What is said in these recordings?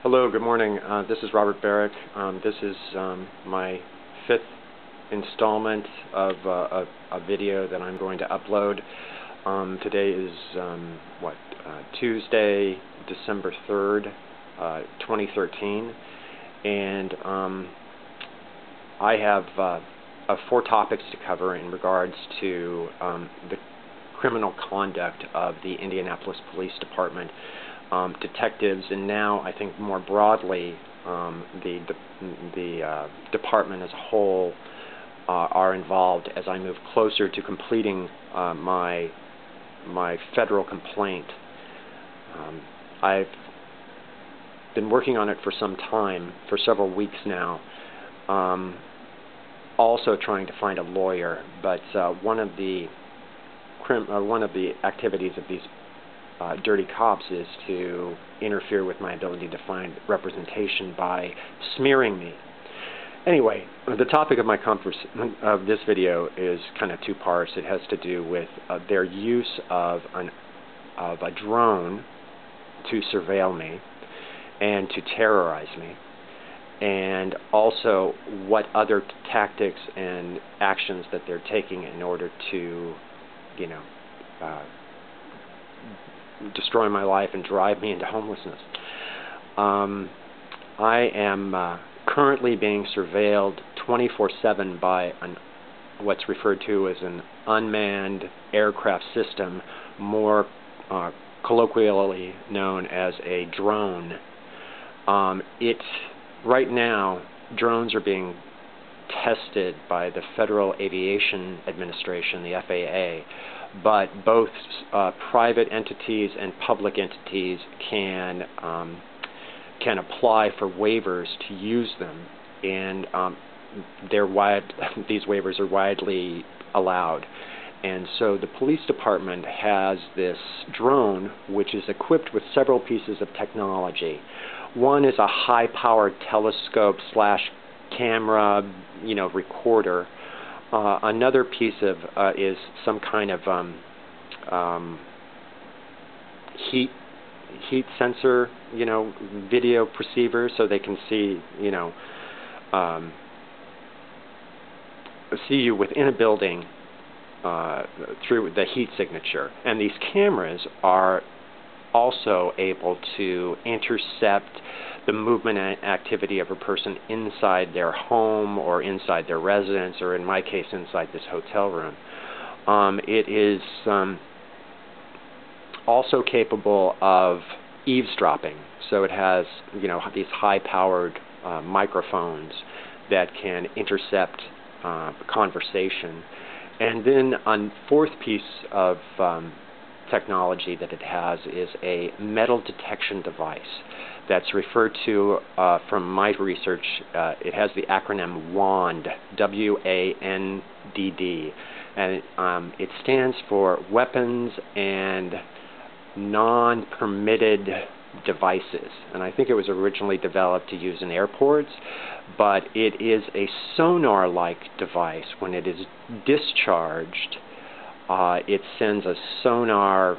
Hello, good morning. This is Robert Barrick. This is my fifth installment of a video that I'm going to upload. Today is Tuesday, December 3rd, 2013, and I have 4 topics to cover in regards to the criminal conduct of the Indianapolis Police Department. Detectives, and now I think more broadly the department as a whole are involved as I move closer to completing my federal complaint. I've been working on it for some time, for several weeks now, also trying to find a lawyer, but one of the activities of these dirty cops is to interfere with my ability to find representation by smearing me. Anyway, the topic of this video is kind of 2 parts. It has to do with their use of a drone to surveil me and to terrorize me, and also what other tactics and actions that they're taking in order to, destroy my life and drive me into homelessness. I am currently being surveilled 24/7 by what's referred to as an unmanned aircraft system, more colloquially known as a drone. Right now, drones are being tested by the Federal Aviation Administration, the FAA, but both private entities and public entities can apply for waivers to use them, and these waivers are widely allowed. And so the police department has this drone which is equipped with several pieces of technology. One is a high-powered telescope / camera, recorder. Another piece is some kind of heat sensor, video perceiver, so they can see you within a building through the heat signature. And these cameras are also able to intercept the movement and activity of a person inside their home or inside their residence, or in my case, inside this hotel room. It is also capable of eavesdropping. So it has, these high-powered microphones that can intercept conversation. And then a 4th piece of technology that it has is a metal detection device that's referred to, from my research, it has the acronym WAND, W-A-N-D-D, and it stands for Weapons and Non-Permitted Devices. And I think it was originally developed to use in airports, but it is a sonar-like device. When it is discharged, it sends a sonar,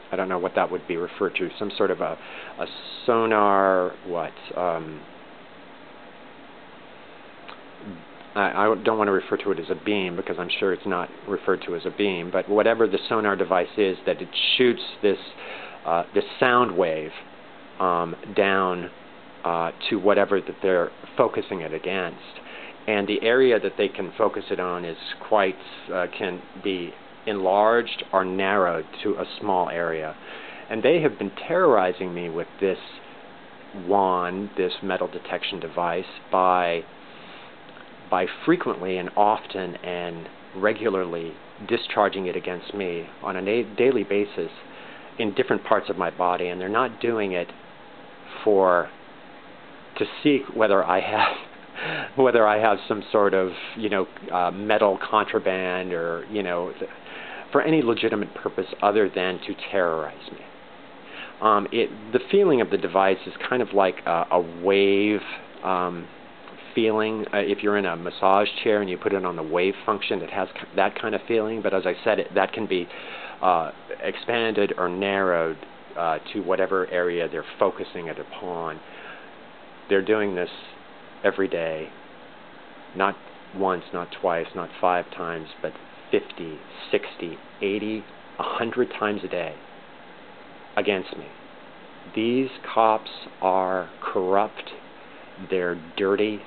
I don't know what that would be referred to, some sort of a sonar, I don't want to refer to it as a beam, because I'm sure it's not referred to as a beam, but whatever the sonar device is, that it shoots this sound wave down to whatever that they're focusing it against. And the area that they can focus it on is can be enlarged or narrowed to a small area. And they have been terrorizing me with this wand, this metal detection device, by frequently and often and regularly discharging it against me on a daily basis in different parts of my body. And they're not doing it to see whether I have some sort of metal contraband, or for any legitimate purpose other than to terrorize me. The feeling of the device is kind of like a wave feeling. If you're in a massage chair and you put it on the wave function, it has that kind of feeling. But as I said, that can be expanded or narrowed to whatever area they're focusing it upon. They're doing this every day, not once, not twice, not 5 times, but 50, 60, 80, 100 times a day against me. These cops are corrupt, they're dirty,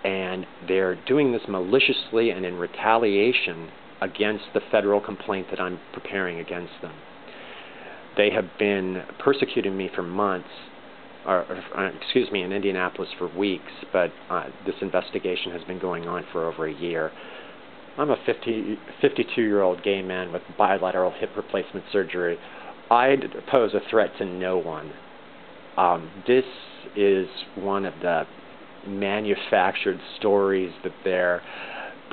and they're doing this maliciously and in retaliation against the federal complaint that I'm preparing against them. They have been persecuting me for months, in Indianapolis for weeks, but this investigation has been going on for over a year. I'm a 52-year-old gay man with bilateral hip replacement surgery. I pose a threat to no one. This is one of the manufactured stories that they're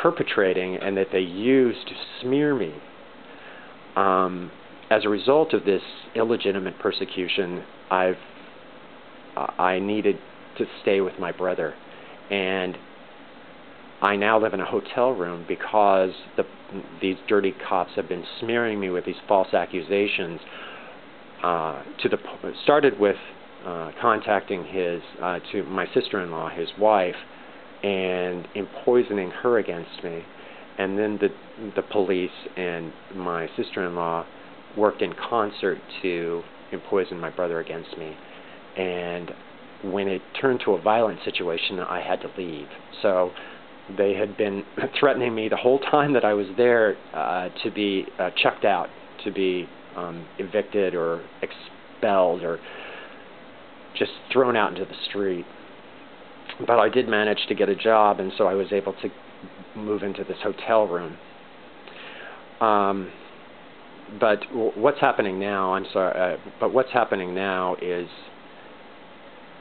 perpetrating and that they use to smear me. As a result of this illegitimate persecution, I needed to stay with my brother, and I now live in a hotel room because these dirty cops have been smearing me with these false accusations. Started with contacting to my sister-in-law, his wife, and poisoning her against me, and then the police and my sister-in-law worked in concert to poison my brother against me. And when it turned to a violent situation, I had to leave. So they had been threatening me the whole time that I was there to be chucked out, to be evicted or expelled or just thrown out into the street. But I did manage to get a job, and so I was able to move into this hotel room. But what's happening now, but what's happening now is,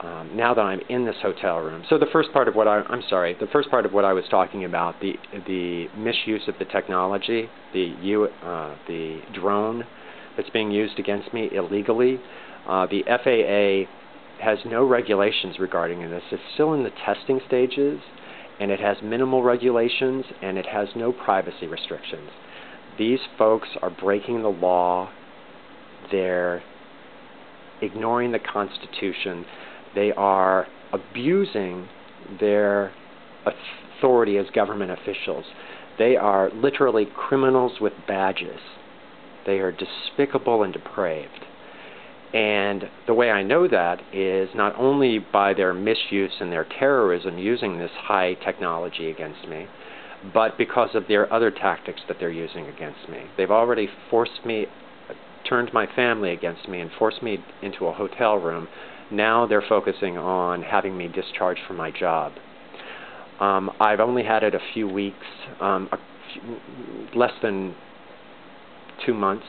now that I'm in this hotel room, so the first part of what I was talking about, the misuse of the technology, the drone that's being used against me illegally, the FAA has no regulations regarding this. It's still in the testing stages, and it has minimal regulations, and it has no privacy restrictions. These folks are breaking the law. They're ignoring the Constitution. They are abusing their authority as government officials. They are literally criminals with badges. They are despicable and depraved. And the way I know that is not only by their misuse and their terrorism using this high technology against me, but because of their other tactics that they're using against me. They've already turned my family against me and forced me into a hotel room. Now they're focusing on having me discharged from my job. I've only had it a few weeks, less than 2 months,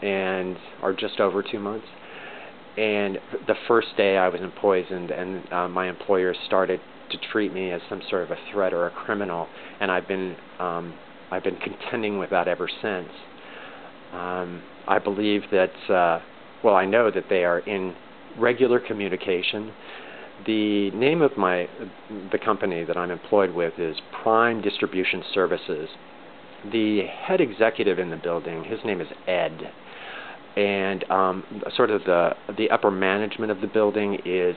or just over 2 months. And the first day I was poisoned, and my employer started to treat me as some sort of a threat or a criminal, and I've been contending with that ever since. I believe that, I know that they are in regular communication. The name of the company that I'm employed with is Prime Distribution Services. The head executive in the building, his name is Ed, and sort of the upper management of the building is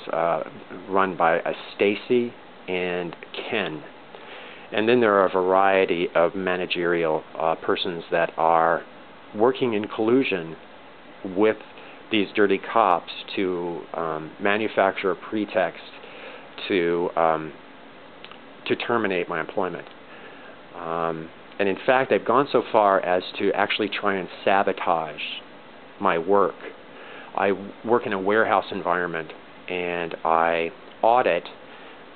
run by Stacy and Ken. And then there are a variety of managerial persons that are working in collusion with these dirty cops to manufacture a pretext to terminate my employment. And in fact, they've gone so far as to actually try and sabotage my work. I work in a warehouse environment, and I audit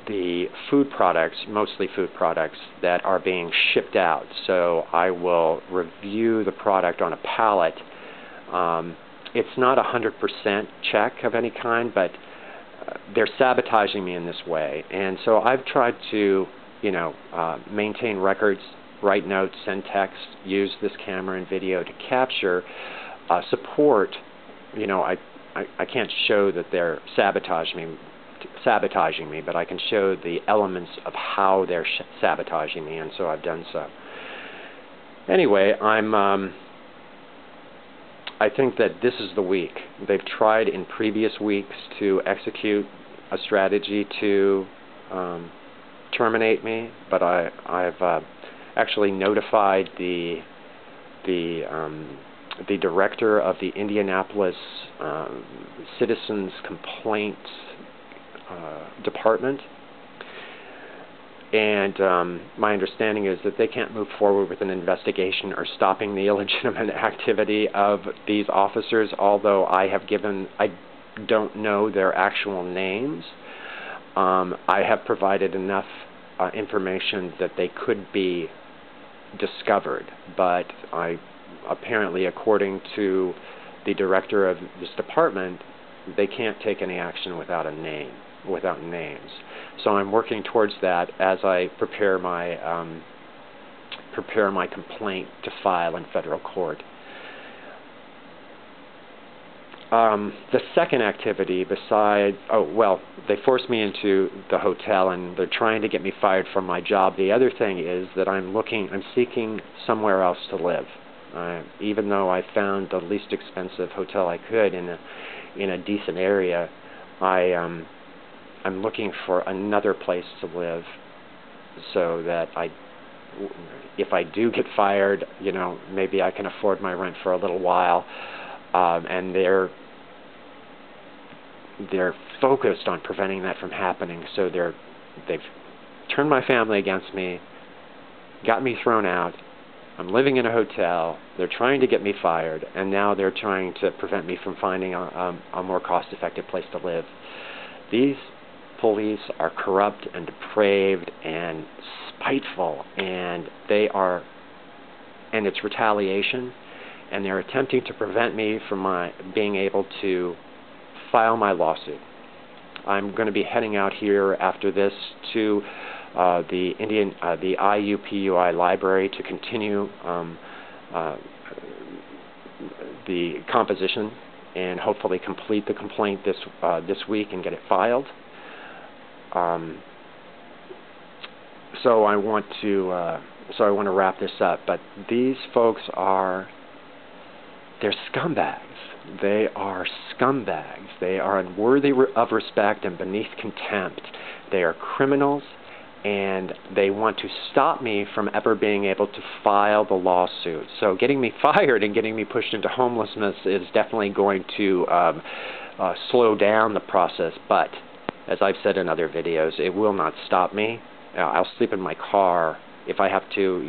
the food products, mostly food products, that are being shipped out. So I will review the product on a pallet. It's not a 100% check of any kind, but they're sabotaging me in this way. And so I've tried to, maintain records, write notes, send text, use this camera and video to capture support. I can't show that they're sabotaging me, but I can show the elements of how they're sabotaging me, and so I've done so. Anyway, I'm I think that this is the week. They've tried in previous weeks to execute a strategy to terminate me, but I've actually notified the director of the Indianapolis Citizens Complaints Department, and my understanding is that they can't move forward with an investigation or stopping the illegitimate activity of these officers, although I don't know their actual names. I have provided enough information that they could be discovered, but apparently, according to the director of this department, they can't take any action without names. So I'm working towards that as I prepare my complaint to file in federal court. The second activity, they forced me into the hotel and they're trying to get me fired from my job. The other thing is that I'm seeking somewhere else to live. Even though I found the least expensive hotel I could in a decent area, I'm looking for another place to live, so that if I do get fired, maybe I can afford my rent for a little while. And they're focused on preventing that from happening. So they've turned my family against me, got me thrown out. I'm living in a hotel. They're trying to get me fired, and now they're trying to prevent me from finding a more cost-effective place to live. These police are corrupt and depraved and spiteful, and it's retaliation, and they're attempting to prevent me from being able to file my lawsuit. I'm going to be heading out here after this to the IUPUI library to continue the composition and hopefully complete the complaint this week and get it filed. So I want to wrap this up. But these folks they're scumbags. They are scumbags. They are unworthy of respect and beneath contempt. They are criminals, and they want to stop me from ever being able to file the lawsuit. So getting me fired and getting me pushed into homelessness is definitely going to slow down the process. But as I've said in other videos, it will not stop me. I'll sleep in my car if I have to,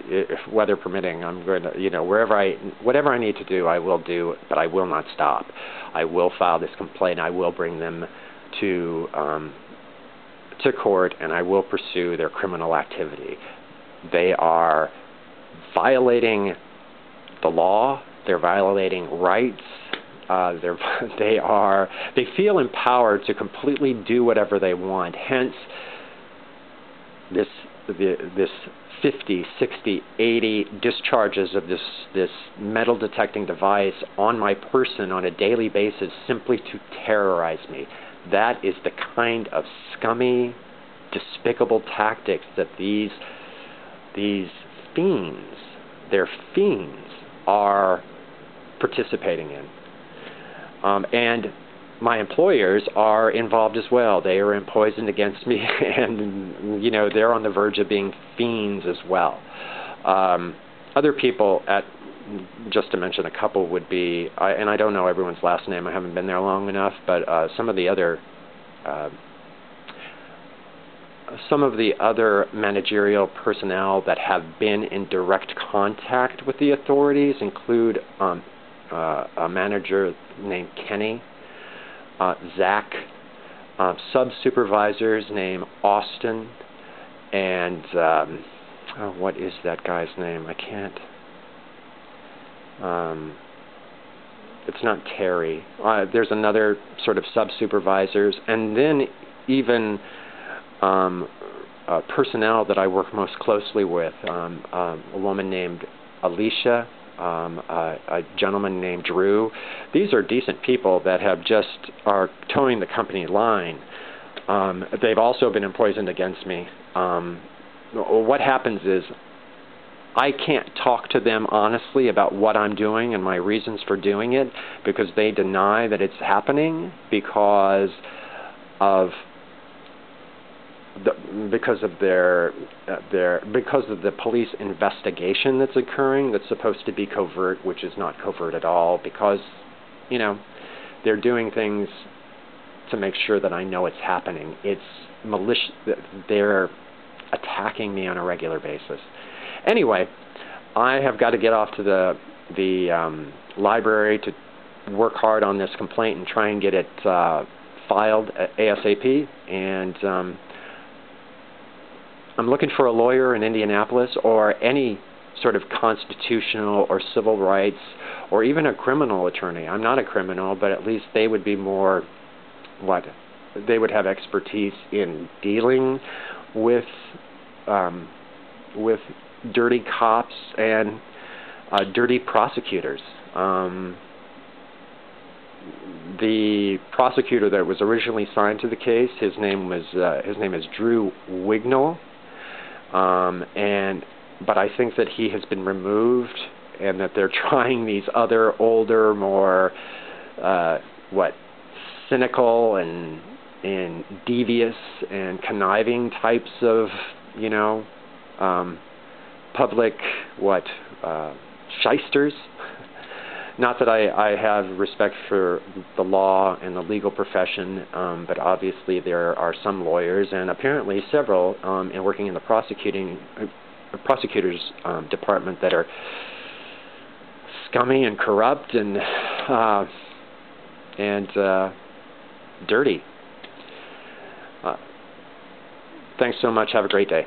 if weather permitting. I'm going to, whatever I need to do, I will do, but I will not stop. I will file this complaint. I will bring them to court, and I will pursue their criminal activity. They are violating the law. They're violating rights. They feel empowered to completely do whatever they want. Hence, this 50, 60, 80 discharges of this metal detecting device on my person on a daily basis simply to terrorize me. That is the kind of scummy, despicable tactics that these fiends, are participating in. And my employers are involved as well. They are poisoned against me, and they're on the verge of being fiends as well. Other people, just to mention a couple, would be, and I don't know everyone's last name. I haven't been there long enough, but some of the other managerial personnel that have been in direct contact with the authorities include a manager named Kenny, Zach, sub-supervisors named Austin, and what is that guy's name? I can't. It's not Terry. There's another sort of sub-supervisors, and then even personnel that I work most closely with, a woman named Alicia, a gentleman named Drew. These are decent people that are towing the company line. They've also been poisoned against me. What happens is I can't talk to them honestly about what I'm doing and my reasons for doing it, because they deny that it's happening because of the police investigation that's occurring, that's supposed to be covert, which is not covert at all, because, you know, they're doing things to make sure that I know it's happening. It's malicious. They're attacking me on a regular basis. Anyway, I have got to get off to the library to work hard on this complaint and try and get it filed ASAP. And I'm looking for a lawyer in Indianapolis, or any sort of constitutional or civil rights, or even a criminal attorney. I'm not a criminal, but at least they would be more, they would have expertise in dealing with dirty cops and dirty prosecutors. The prosecutor that was originally signed to the case, his name is Drew Wignall. But I think that he has been removed, and that they're trying these other older, more cynical and devious and conniving types of, you know, public shysters. Not that I have respect for the law and the legal profession, but obviously there are some lawyers, and apparently several, in working in the prosecutor's department, that are scummy and corrupt and dirty. Thanks so much. Have a great day.